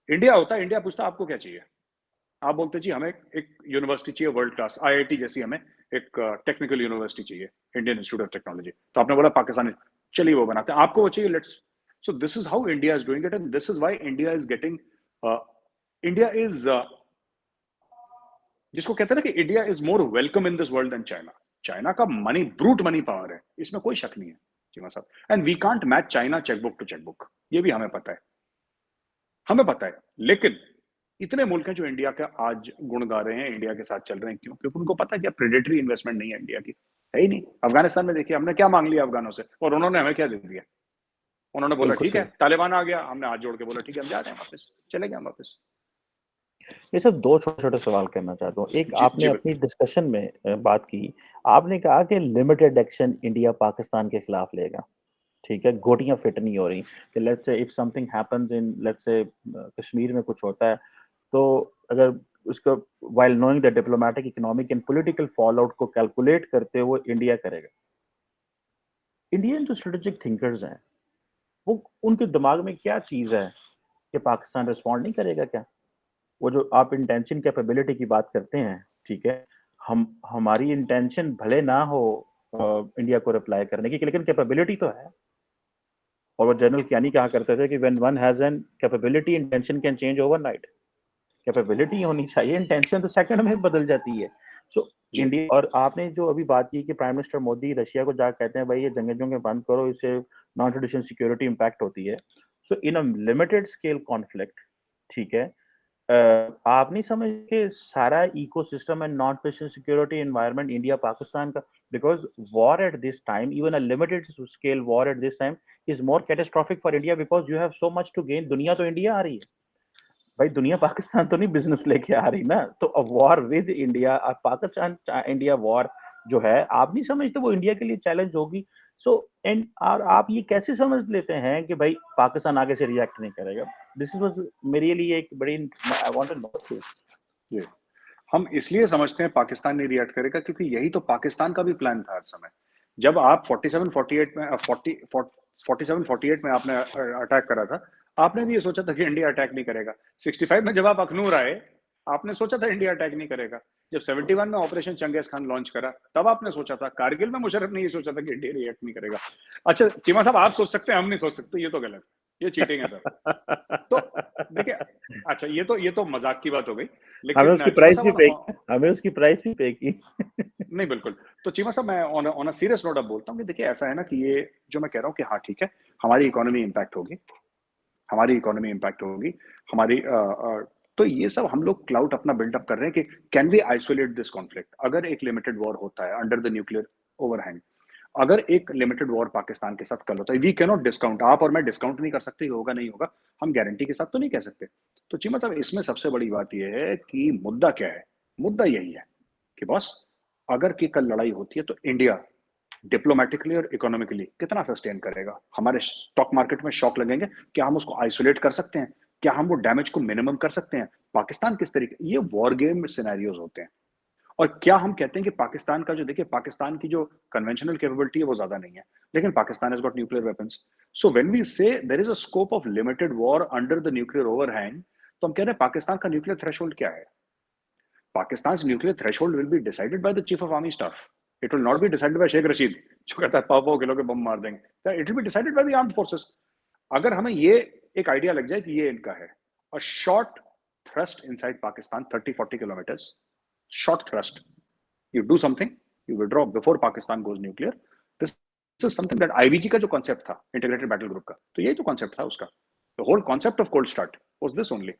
इंडिया होता है, इंडिया पूछता है आपको क्या चाहिए? आप बोलते जी हमें एक यूनिवर्सिटी चाहिए वर्ल्ड क्लास, आईआईटी जैसी, हमें एक टेक्निकल यूनिवर्सिटी चाहिए, इंडियन इंस्टीट्यूट ऑफ टेक्नोलॉजी। तो आपने बोला पाकिस्तान, चलिए वो बनाते हैं, आपको वो चाहिए, let's. So this is how India is doing it and this is why India is getting, India is, जिसको कहते हैं ना कि India is more welcome in this world than China. China का मनी, ब्रूट मनी पावर है, इसमें कोई शक नहीं है चीमा साहब, and we can't match China chequebook to chequebook, ये भी हमें पता है, हमें पता है। लेकिन इतने मुल्क हैं जो इंडिया का आज गुण गा रहे हैं, इंडिया के साथ चल रहे हैं, क्यों? क्योंकि उनको पता है कि प्रेडेटरी इन्वेस्टमेंट नहीं है इंडिया की, है ही नहीं। अफगानिस्तान में देखिए हमने क्या मांग लिया अफगानों से, और उन्होंने हमें क्या दे दिया? उन्होंने बोला बिल्कुल ठीक है, सही। तालिबान आ गया, हमने हाथ जोड़ के बोला ठीक है हम जा रहे हैं वापस, चले गए हम वापस। ये सब 2 छोटे-छोटे सवाल करना चाहता हूँ। एक, जी आपने जी अपनी डिस्कशन में बात की, आपने कहा कि लिमिटेड एक्शन इंडिया पाकिस्तान के खिलाफ लेगा, ठीक है? गोटियाँ फिट नहीं हो रही कि let's say if something happens in, let's say Kashmir में कुछ होता है, तो अगर उसको while knowing the diplomatic, economic and political fall out को कैलकुलेट करते हुए इंडिया करेगा। इंडियन जो स्ट्रेटेजिक थिंकर्स हैं, वो उनके दिमाग में क्या चीज़ है कि पाकिस्तान रिस्पॉन्ड नहीं करेगा क्या? वो जो आप इंटेंशन कैपेबिलिटी की बात करते हैं, ठीक है? हम हमारी इंटेंशन भले ना हो इंडिया को रिप्लाई करने की, लेकिन कैपेबिलिटी तो है। और वो जनरल कियानी कहा करते थे कि when one has an capability, intention can change overnight. Capability होनी चाहिए, इंटेंशन तो सेकंड में बदल जाती है। सो जी इंडिया, और आपने जो अभी बात की कि प्राइम मिनिस्टर मोदी रशिया को जाकर कहते हैं भाई ये जंगे बंद करो, इससे नॉन ट्रेडिशनल सिक्योरिटी इम्पैक्ट होती है। So in a limited scale conflict, ठीक है, आप नहीं समझते सारा ecosystem and non traditional security environment India Pakistan का, because war at this time, even a limited scale war at this time is more catastrophic for India, because you have so much to gain. दुनिया तो India आ रही है भाई, दुनिया पाकिस्तान तो नहीं business लेके आ रही ना। तो a war with India, Pakistan India war जो है, आप नहीं समझते वो इंडिया के लिए चैलेंज होगी? सो एंड और आप ये कैसे समझ लेते हैं कि भाई पाकिस्तान आगे से रिएक्ट नहीं करेगा? दिस वाज मेरे लिए एक बड़ी, I want to know this. जी, हम इसलिए समझते हैं पाकिस्तान नहीं रिएक्ट करेगा क्योंकि यही तो पाकिस्तान का भी प्लान था हर समय। जब आप 47-48 में 47-48 में आपने अटैक करा था, आपने भी ये सोचा था कि इंडिया अटैक नहीं करेगा। 65 में जब आप अखनूर आए, आपने सोचा था इंडिया अटैक नहीं करेगा। जब 71 में ऑपरेशन चंगेज खान लॉन्च करा, तब आपने सोचा था। कारगिल में मुशर्रफ ने ये सोचा था कि इंडिया रिएक्ट नहीं करेगा। अच्छा चीमा साहब, आप सोच सकते हैं, हम नहीं सोच सकते, ये तो गलत है, ये चीटिंग है सर। तो देखिए, अच्छा ये तो मजाक की बात हो गई, हमें लेकिन उसकी चीमा प्राइस भी साहब पे हमें उसकी प्राइस भी पे की। नहीं बिल्कुल। तो चीमा साहब, मैं ऑन अ सीरियस नोट अब बोलता हूँ कि देखिए ऐसा है ना कि ये जो मैं कह रहा हूँ कि हाँ ठीक है, हमारी इकोनॉमी इंपैक्ट होगी, हमारी इकोनॉमी इम्पैक्ट होगी, हमारी तो ये सब हम लोग क्लाउड अपना बिल्डअप कर रहे हैं कि can we isolate this conflict. अगर एक लिमिटेड वॉर होता है अंडर द न्यूक्लियर ओवरहैंग, अगर एक लिमिटेड वॉर पाकिस्तान के साथ कल होता है, वी कैन नॉट डिस्काउंट, आप और मैं डिस्काउंट नहीं कर सकते होगा नहीं होगा, हम गारंटी के साथ तो नहीं कह सकते। तो चीमा साहब, इसमें सबसे बड़ी बात यह है कि मुद्दा क्या है? मुद्दा यही है कि बॉस, अगर की कल लड़ाई होती है तो इंडिया डिप्लोमेटिकली और इकोनॉमिकली कितना सस्टेन करेगा? हमारे स्टॉक मार्केट में शॉक लगेंगे? क्या हम उसको आइसोलेट कर सकते हैं? क्या हम वो डैमेज को मिनिमम कर सकते हैं? पाकिस्तान किस तरीके, ये वॉर गेम सिनेरियोज होते हैं। और क्या हम कहते हैं कि पाकिस्तान का जो, देखिए पाकिस्तान की जो कन्वेंशनल कैपेबिलिटी है वो ज्यादा नहीं है, लेकिन Pakistan has got nuclear weapons. So when we say there is a scope of limited war under the nuclear overhang, तो हम कह रहे हैं पाकिस्तान का न्यूक्लियर थ्रेशोल्ड क्या है? Pakistan's nuclear threshold will be decided by the chief of army staff. It will not be decided by Sheikh Rashid, जो कहता है पाव किलो के बम मार देंगे। It will be decided by the armed forces. अगर हमें ये एक आइडिया लग जाए कि ये इनका है, a short thrust inside Pakistan, 30-40 kilometers, short thrust. You do something, you withdraw before Pakistan goes nuclear. This is something that IBG का जो concept था, integrated battle group का, तो यही तो concept था उसका. The whole concept of cold start was this only,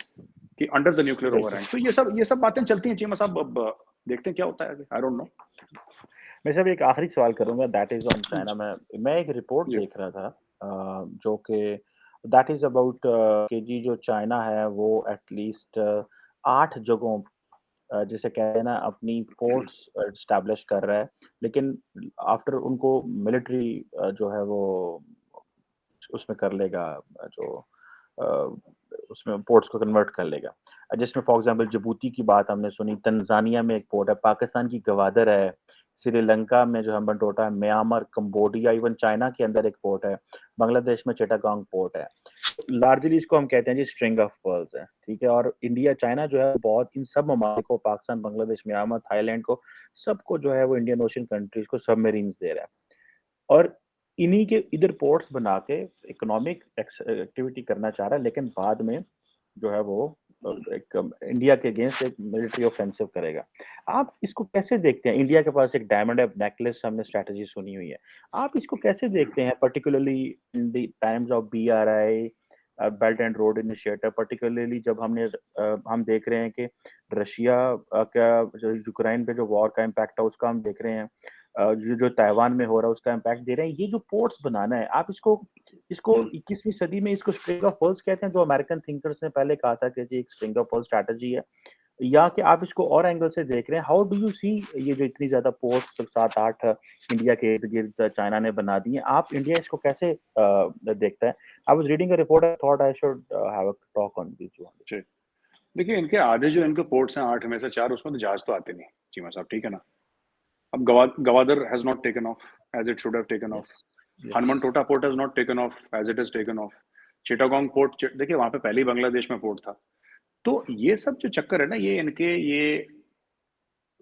कि अंडर द न्यूक्लियर बिल्कुल। ओवरहैंग। तो ये सब बातें चलती हैं चीमा साहब। अब देखते हैं क्या होता है आगे, आई डोंट नो। मैं सिर्फ एक आखिरी सवाल करूंगा, दैट इज ऑन चाइना। मैं एक रिपोर्ट जी देख रहा था जो कि दैट इज अबाउट कि जी जो चाइना है वो एटलीस्ट 8 जगहों जिसे कहते हैं ना अपनी पोर्ट्स एस्टैब्लिश कर रहा है, लेकिन आफ्टर उनको मिलिट्री जो है वो उसमें कर लेगा जो अ, उसमें पोर्ट्स को कन्वर्ट कर लेगा। जिसमें फॉर एग्जांपल जिबूती की बात हमने सुनी, तंजानिया में एक पोर्ट है, पाकिस्तान की गवादर है, श्रीलंका में जो हम्बनटोटा है, म्यांमार, कंबोडिया, इवन चाइना के अंदर एक पोर्ट है, बांग्लादेश में चिटागोंग पोर्ट है। लार्जली इसको हम कहते हैं जी स्ट्रिंग ऑफ पर्ल्स है, ठीक है? और इंडिया, चाइना जो है बहुत इन सब ममालिक को, पाकिस्तान, बांग्लादेश, म्यांमार, थाईलैंड को, सबको जो है वो इंडियन ओशन कंट्रीज को सबमरीन्स दे रहा है। और इन्हीं के इधर पोर्ट्स बना के इकोनॉमिक एक्टिविटी करना चाह रहा है, लेकिन बाद में जो है वो एक इंडिया के अगेंस्ट एक मिलिट्री ऑफेंसिव करेगा। आप इसको कैसे देखते हैं? इंडिया के पास एक डायमंड ऑफ नेकलेस हमने स्ट्रैटेजी सुनी हुई है। आप इसको कैसे देखते हैं particularly in the times of BRI belt and road initiative, particularly जब हम देख रहे हैं कि रशिया का जो यूक्रेन पे जो वॉर का इम्पैक्ट है उसका हम देख रहे हैं, जो जो ताइवान में हो रहा है उसका इम्पैक्ट दे रहे हैं। ये जो पोर्ट्स बनाना है, आप इसको इसको 21वीं सदी में इसको स्ट्रिंग ऑफ पर्ल्स कहते हैं, जो अमेरिकन थिंकर्स ने पहले कहा था कि जी एक स्ट्रिंग ऑफ पर्ल स्ट्रैटेजी है, या कि आप इसको और एंगल से देख रहे हैं? हाउ डू यू सी ये जो इतनी ज्यादा पोर्ट्स 7-8 इंडिया के इर्द-गिर्द चाइना ने बना दी हैं, आप इंडिया इसको कैसे देखता है? I was reading a report, I thought I should have a talk on this one. जी, देखिए इनके आधे जो इनके पोर्ट्स हैं 8 में से 4, उसमें तो जहाज तो आते नहीं चीमा साहब, ठीक है ना? अब Gwadar has not taken off as it should have taken off. Yes, yes. Hambantota port has not taken off as it is taken off. Chittagong port, देखिए वहां पे पहले ही बांग्लादेश में पोर्ट था। तो ये सब जो चक्कर है ना, ये इनके ये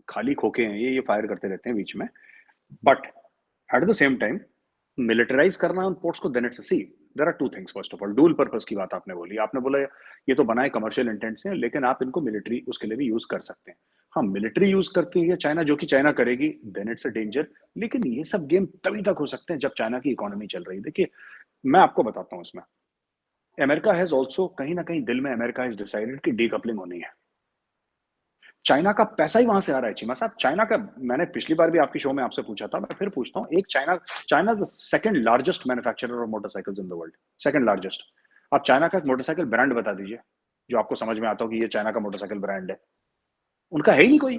खाली खोखे हैं, ये फायर करते रहते हैं बीच में। But at the same time militarise करना उन पोर्ट्स को, then it's a sea. There are two things. First of all, dual purpose की बात आपने बोली, आपने बोला ये तो बनाए कमर्शियल इंटेंट से, लेकिन आप इनको मिलिट्री उसके लिए भी यूज कर सकते हैं। हाँ, मिलिट्री यूज करती है चाइना, जो कि चाइना करेगी, देन इट्स अ डेंजर। लेकिन ये सब गेम तभी तक हो सकते हैं जब चाइना की इकोनॉमी चल रही है। देखिए मैं आपको बताता हूँ इसमें, अमेरिका हैज ऑल्सो कहीं ना कहीं दिल में अमेरिका हैज डिसाइडेड कि डीकपलिंग होनी है। चाइना का पैसा ही वहां से आ रहा है चीमा साहब। चाइना का, मैंने पिछली बार भी आपकी शो में आपसे पूछा था, मैं फिर पूछता हूँ, एक China the second largest manufacturer of motorcycles in the world, second largest. आप चाइना का एक मोटरसाइकिल ब्रांड बता दीजिए जो आपको समझ में आता हो कि ये चाइना का मोटरसाइकिल ब्रांड है। उनका है ही नहीं कोई।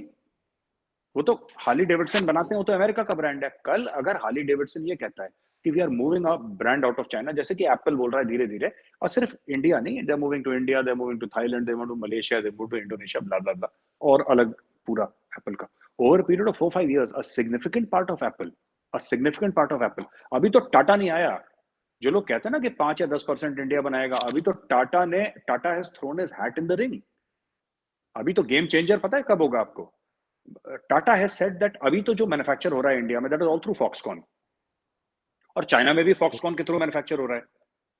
वो तो हार्ली डेविडसन बनाते हैं, वो तो अमेरिका का ब्रांड है। कल अगर हार्ली डेविडसन ये कहता है कि we are moving a brand out of China, जैसे कि एप्पल बोल रहा है धीरे धीरे, और सिर्फ इंडिया नहीं, they are moving to India, they are moving to Thailand, they move to Malaysia, they move to Indonesia, blah blah blah, और अलग पूरा एप्पल का, over period of 4-5 years, a significant part of Apple, a significant part of Apple. अभी तो टाटा नहीं आया। जो लोग कहते हैं ना कि 5 या 10% इंडिया बनाएगा, अभी तो Tata has thrown his hat in the ring. अभी तो गेम चेंजर पता है कब होगा आपको? टाटा हैज सेड दैट अभी तो जो मैन्युफैक्चर हो रहा है इंडिया में, that is all through Foxconn. और चाइना में भी फॉक्सकॉन के थ्रू मैन्युफैक्चर हो रहा है,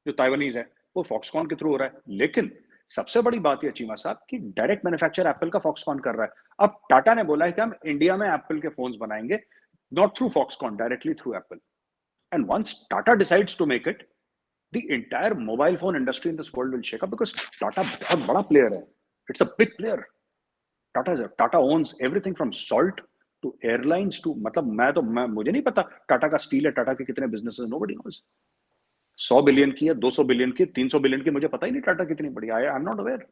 जो ताइवानीज है वो फॉक्सकॉन के थ्रू हो रहा है। लेकिन सबसे बड़ी बात यह चीमा साहब कि डायरेक्ट मैन्युफैक्चर एप्पल का फॉक्सकॉन कर रहा है। अब टाटा ने बोला है कि हम इंडिया में एप्पल के फोन्स बनाएंगे, not through Foxconn, directly through Apple. And once Tata decides to make it, the entire mobile phone industry in this world will shake up because Tata बहुत बड़ा player है. It's a big player. Tata owns everything from salt to airlines to मतलब मुझे नहीं पता टाटा का steel है, टाटा के कितने बिजनेसेस, nobody knows. 100 बिलियन की है, 200 बिलियन की, 300 बिलियन की, मुझे पता ही नहीं टाटा कितनी बड़ी. आई एम नॉट अवेयर.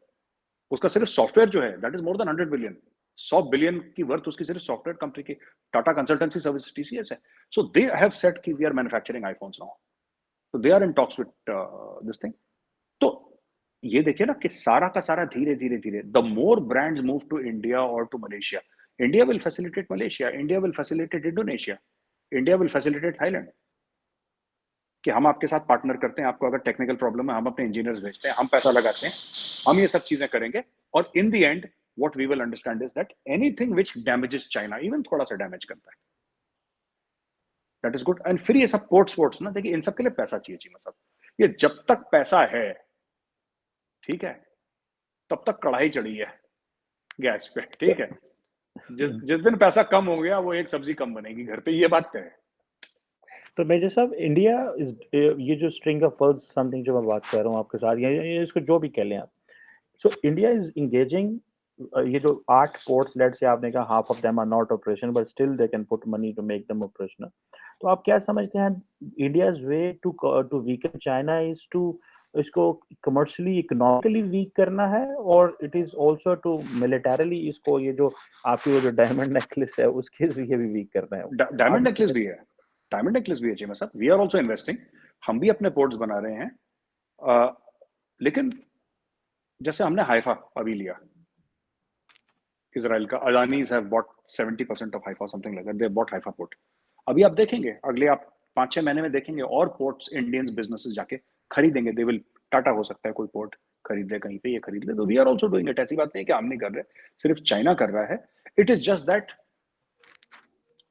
उसका सिर्फ सॉफ्टवेयर जो है that is more than 100 billion. 100 billion की वर्थ उसकी सिर्फ सॉफ्टवेयर कंपनी की टाटा कंसल्टेंसी सर्विस टीसीएस है. सो दे हैव सेड कि we are manufacturing iPhones now. So they are in talks with this thing. तो ये देखिए ना कि सारा का सारा धीरे धीरे धीरे the more brands move to India or to Malaysia, India will facilitate Malaysia, India will facilitate Indonesia, India will facilitate Thailand. कि हम आपके साथ पार्टनर करते हैं, आपको अगर टेक्निकल प्रॉब्लम है हम अपने इंजीनियर्स भेजते हैं, हम पैसा लगाते हैं, हम ये सब चीजें करेंगे और in the end what we will understand is that anything which damages China, even थोड़ा सा डैमेज करता है, दैट इज गुड. एंड फिर ये सब पोर्ट्स ना, देखिए इन सब के लिए पैसा चाहिए चीमा साहब. ये जब तक पैसा है, ठीक है, तब तक कढ़ाई चढ़ी है गैस पे, ठीक है. जिस दिन पैसा कम हो गया वो एक सब्जी कम बनेगी घर पे, ये बात तय है. तो मेजर साहब, इंडिया इज ये जो स्ट्रिंग ऑफ पर्ल्स समथिंग जो मैं बात कर रहा हूँ आपके साथ, ये इसको जो भी कह लें आप, सो इंडिया इज इंगेजिंग ये जो 8 पोर्ट्स, लेट्स से आपने कहा half of them are not operational but still they can put money to make them operational. तो आप क्या समझते हैं India's way to weaken China is to इसको कमर्शियली इकोनॉमिकली वीक करना है, और it is also to militarily इसको ये जो आपकी वो जो डायमंड नेकलेस है उसके जरिए भी वीक करना है? डायमंड नेकलेस भी है, डायमंड नेकलेस भी है चीमा साहब. We are also investing. हम भी अपने पोर्ट्स बना रहे हैं. लेकिन जैसे हमने हाइफा अभी लिया, इजराइल का, Adanis have bought 70% of Haifa, something like that. They bought Haifa port. अभी आप देखेंगे अगले आप 5-6 महीने में देखेंगे और पोर्ट्स इंडियंस बिजनेसेस जाके खरीदेंगे. दे विल, टाटा हो सकता है कोई पोर्ट खरीद ले कहीं पे, ये खरीद ले. तो we are also doing it. ऐसी बात नहीं है कि हम नहीं कर रहे, सिर्फ चाइना कर रहा है. It is just that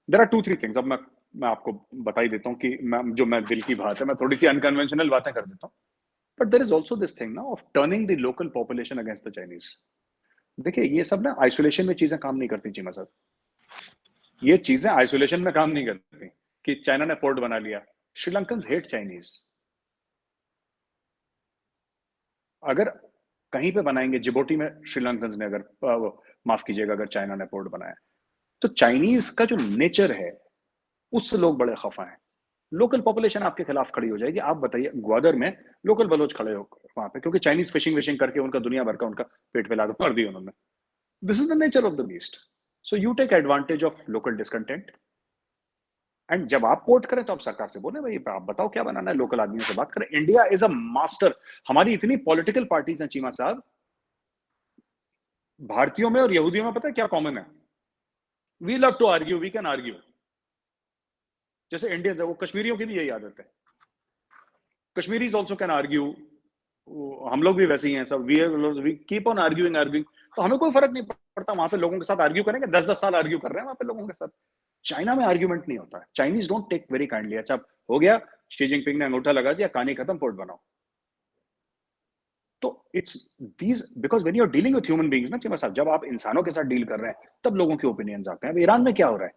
there are 2-3 things. अब मैं आपको बता ही देता हूँ कि मैं दिल की बात है, मैं थोड़ी सी अनकन्वेंशनल बातें कर देता हूँ. But there is also this thing ना of turning the local population against the Chinese. देखिए ये सब ना आइसोलेशन में चीजें काम नहीं करती चीमा साहब. ये चीजें आइसोलेशन में काम नहीं करती कि चाइना ने पोर्ट बना लिया. श्रीलंकन्स हेट चाइनीज. अगर कहीं पे बनाएंगे, जिबोटी में श्रीलंकन्स ने अगर माफ कीजिएगा अगर चाइना ने पोर्ट बनाया, तो चाइनीज का जो नेचर है उससे लोग बड़े खफा हैं. लोकल पॉपुलेशन आपके खिलाफ खड़ी हो जाएगी. आप बताइए ग्वादर में लोकल बलोच खड़े हो वहां पे, क्योंकि चाइनीज फिशिंग विशिंग करके उनका दुनिया भर का उनका पेट पे लात मार दी उन्होंने. This is the nature of the beast. So you take advantage of local discontent. And जब आप पोर्ट करें तो आप सरकार से बोले भाई आप बताओ क्या बनाना है, लोकल आदमियों से बात करें. India is a master. हमारी इतनी पॉलिटिकल पार्टीज हैं चीमा साहब, भारतीयों में और यहूदियों में पता है क्या कॉमन है? We love to argue, we can argue. जैसे इंडियंस है, वो कश्मीरियों की भी यही आदत है. Kashmiris also can argue. हम लोग भी वैसे ही हैं सब. We keep on arguing. तो हमें कोई फर्क नहीं पड़ता. वहां पे लोगों के साथ आर्ग्यू करेंगे, 10-10 साल आर्ग्यू कर रहे हैं वहां पे लोगों के साथ. चाइना में आर्ग्यूमेंट नहीं होता है. Chinese don't take very kindly. अच्छा हो गया, शी जिनपिंग ने अंगूठा लगा दिया, कहानी खत्म, पोर्ट बनाओ. तो it's these because when you are dealing with human beings ना चीमा साहब, जब आप इंसानों के साथ डील कर रहे हैं तब लोगों के ओपिनियंस आते हैं. अब ईरान में क्या हो रहा है?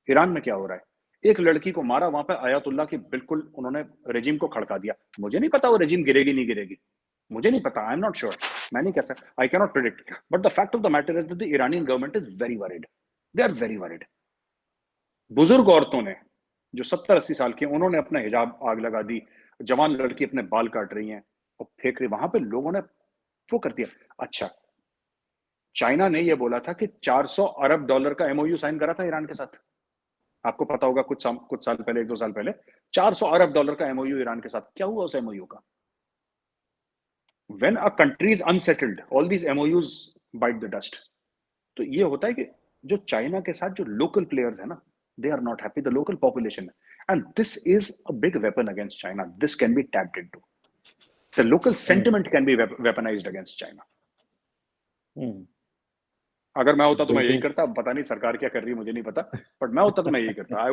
ईरान में क्या हो रहा है? एक लड़की को मारा वहां पे, आयतुल्ला की बिल्कुल उन्होंने रेजिम को खड़का दिया. मुझे नहीं पता वो रेजिम गिरेगी नहीं गिरेगी, मुझे नहीं पता. I am not sure. मैं नहीं कह सकता. I can not predict. But the fact of the matter is that the Iranian government is very worried. They are very worried. बुजुर्ग औरतों ने जो 70-80 साल की, उन्होंने अपना हिजाब आग लगा दी. जवान लड़की अपने बाल काट रही हैं और फेंक रही. वहां पे लोगों ने वो कर दिया. अच्छा, चाइना ने ये बोला था कि $400 अरब का एमओयू साइन करा था ईरान के साथ. आपको पता होगा कुछ साल पहले, 1-2 साल पहले $400 अरब का एमओयू ईरान के साथ. क्या हुआ उस एमओयू का? When a country is unsettled, all these MOUs bite the dust. तो ये होता है कि जो चाइना के साथ जो लोकल प्लेयर्स है ना, they are not happy, the local population. And this is a big weapon against China. This can be tapped into. The local sentiment can be weaponized against China. अगर मैं होता तो मैं यही करता. पता नहीं सरकार क्या कर रही है, मुझे नहीं पता, बट मैं होता तो मैं यही करता.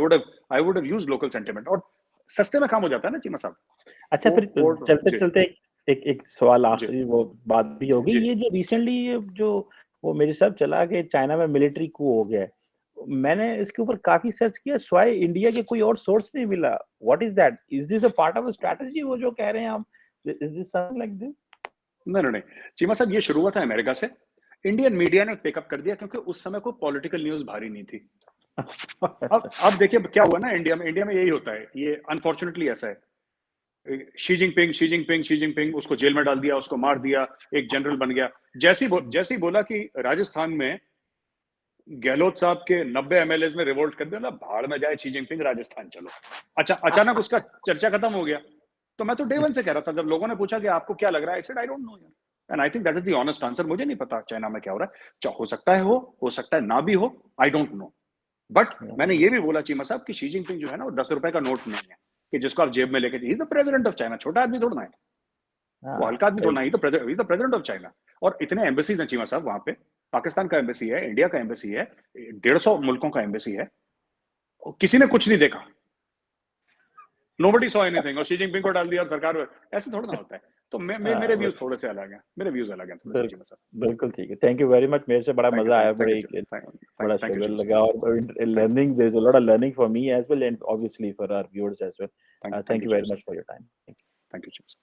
I would have used local sentiment. और सस्ते में काम हो जाता है ना चीमा साहब. अच्छा, फिर चलते चलते एक सवाल आखिरी वो बात भी होगी. ये जो रिसेंटली जो वो मेरे साहब चला कि चाइना में मिलिट्री कू हो गया है, मैंने इसके ऊपर काफी सर्च किया, स्वाय इंडिया के कोई और सोर्स नहीं मिला। What is that? Is this a part of a strategy वो जो कह रहे हैं आप? Is this something like this? नहीं, चीमा साहब, ये शुरू हुआ था अमेरिका से। इंडियन मीडिया ने पिकअप कर दिया क्योंकि उस समय कोई पॉलिटिकल न्यूज़ भारी नहीं थी। अब देखिए क्या हुआ ना इंडिया में यही होता है, ये अनफॉर्चुनेटली ऐसा है। शी जिनपिंग उसको जेल में डाल दिया, उसको मार दिया, एक जनरल बन गया। जैसे ही बोला कि राजस्थान में गहलोत साहब के 90 एमएलएज में रिवोल्ट कर दिया ना, भाड़ में जाए शी जिनपिंग, राजस्थान चलो। अचानक उसका चर्चा खत्म हो गया। तो मैं तो डे वन से कह रहा था, जब लोगों ने पूछा कि आपको क्या लग रहा है, I said I don't know यार, and I think that is the honest answer. मुझे नहीं पता चाइना में क्या हो रहा है, हो सकता है हो सकता है ना भी हो, आई डोंट नो। बट मैंने ये भी बोला चीमा साहब कि शी जिनपिंग जो है ना, वो 10 रुपए का नोट नहीं है कि जिसको आप जेब में लेके, he is the president of China, छोटा आदमी थोड़ा है वो, हाँ, हल्का आदमी सही। थोड़ा, ही तो प्रेसिडेंट ऑफ चाइना। और इतने एम्बेसीज हैं चीमा साहब वहां पे, पाकिस्तान का एम्बेसी है, इंडिया का एम्बेसी है, 150 मुल्कों का एम्बेसी है, और किसी ने कुछ नहीं देखा, नोबडी सॉ एनीथिंग, और शी जिनपिंग को डाल दिया और सरकार, ऐसे थोड़ा ना होता है। तो मेरे व्यूज थोड़े से अलग हैं, मेरे व्यूज अलग हैं थोड़े से बिल्कुल, चीमा साहब। बिल्कुल ठीक है। Thank you very much. मेरे से बड़ा मजा आया, थैंक बड़े यू बड़ा थैंक यू स्ट्रगल चीमा साहब, लगा, और thank learning, there is a lot of learning for me as well and obviously for our viewers as well. Thank thank you you Cheema very साहब, much for your time. Thank you Cheema साहब।